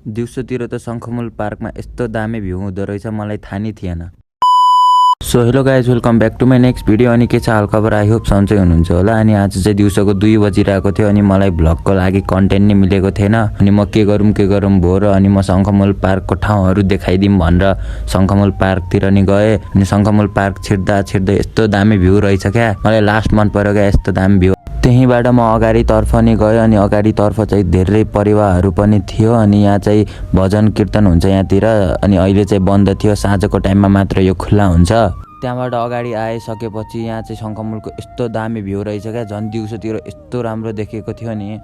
दिउँसोतिर त शङ्खमुल पार्कमा यस्तो दामी भ्यू हुँदो रहेछ, मलाई थाहा नै थिएन। So hello guys, welcome back to my next video. अनि के छ हालखबर, आई होप सन्चै हुनुहुन्छ होला। अनि आज चाहिँ दिउँसोको 2 बजिरहेको थियो अनि मलाई भ्लगको लागि कन्टेन्ट नै मिलेको थिएन। अनि म के गरौँ भयो र अनि म शङ्खमुल पार्कको ठाउँहरू देखाइदिउँ भनेर शङ्खमुल पार्कतिर नि गएँ। अनि शङ्खमुल पार्क छिर्दा यस्तो दामी भ्यू रहेछ क्या, मलाई लास्ट मन पर्यो क्या यस्तो दामी भ्यू। त्यहीँबाट म अगाडितर्फ नि गएँ अनि अगाडितर्फ चाहिँ धेरै परिवारहरू पनि थियो। अनि यहाँ चाहिँ भजन कीर्तन हुन्छ यहाँतिर, अनि अहिले चाहिँ बन्द थियो, साँझको टाइममा मात्र यो खुल्ला हुन्छ। त्यहाँबाट अगाडि आइसकेपछि यहाँ चाहिँ शङ्खमुलको यस्तो दामी भ्यू रहेछ क्या, झन् दिउँसोतिर यस्तो राम्रो देखेको थियो नि।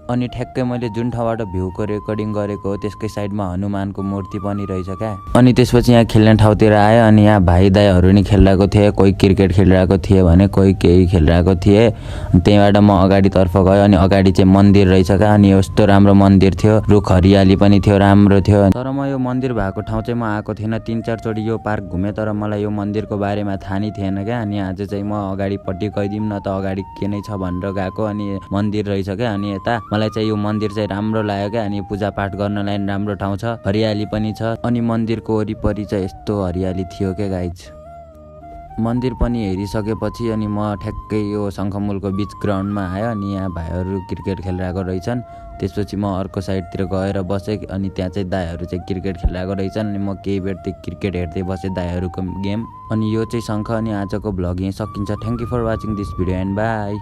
अनि ठ्याक्कै मैले जुन ठाउँबाट भ्यूको रेकर्डिङ गरेको हो त्यसकै साइडमा हनुमानको मूर्ति पनि रहेछ क्या। अनि त्यसपछि यहाँ खेल्ने ठाउँतिर आयो अनि यहाँ भाइ दाइहरू नि खेलिरहेको थिए, कोही क्रिकेट खेलिरहेको थिए भने कोही केही खेलिरहेको थिए। त्यहीँबाट म अगाडितर्फ गएँ अनि अगाडि चाहिँ मन्दिर रहेछ क्या। अनि यस्तो राम्रो मन्दिर थियो, रुख हरियाली पनि थियो, राम्रो थियो। तर म यो मन्दिर भएको ठाउँ चाहिँ म आएको थिएन, 3-4 चोटि यो पार्क घुमेँ, तर मलाई यो मन्दिरको बारेमा थाहा नै थिएन क्या। अनि आज चाहिँ म अगाडिपट्टि गइदिउँ न त अगाडि के नै छ भनेर गएको, अनि मन्दिर रहेछ क्या। अनि यता मलाई चाहिँ यो मन्दिर चाहिँ राम्रो लाग्यो क्या। अनि पूजापाठ गर्नलाई राम्रो ठाउँ छ, हरियाली पनि छ। अनि मन्दिरको वरिपरि चाहिँ यस्तो हरियाली थियो क्या गाइज। मन्दिर पनि हेरिसकेपछि अनि म ठ्याक्कै यो शङ्खमुलको बिच ग्राउन्डमा आयो। अनि यहाँ भाइहरू क्रिकेट खेलिरहेको रहेछन्। त्यसपछि म अर्को साइडतिर गएर बसेँ अनि त्यहाँ चाहिँ दाइहरू चाहिँ क्रिकेट खेलिरहेको रहेछन्। अनि म केही बेर त्यो क्रिकेट हेर्दै बसेँ दाइहरूको गेम। अनि यो चाहिँ शङ्ख। अनि आजको भ्लग यहीँ सकिन्छ। Thank you for watching this video and by.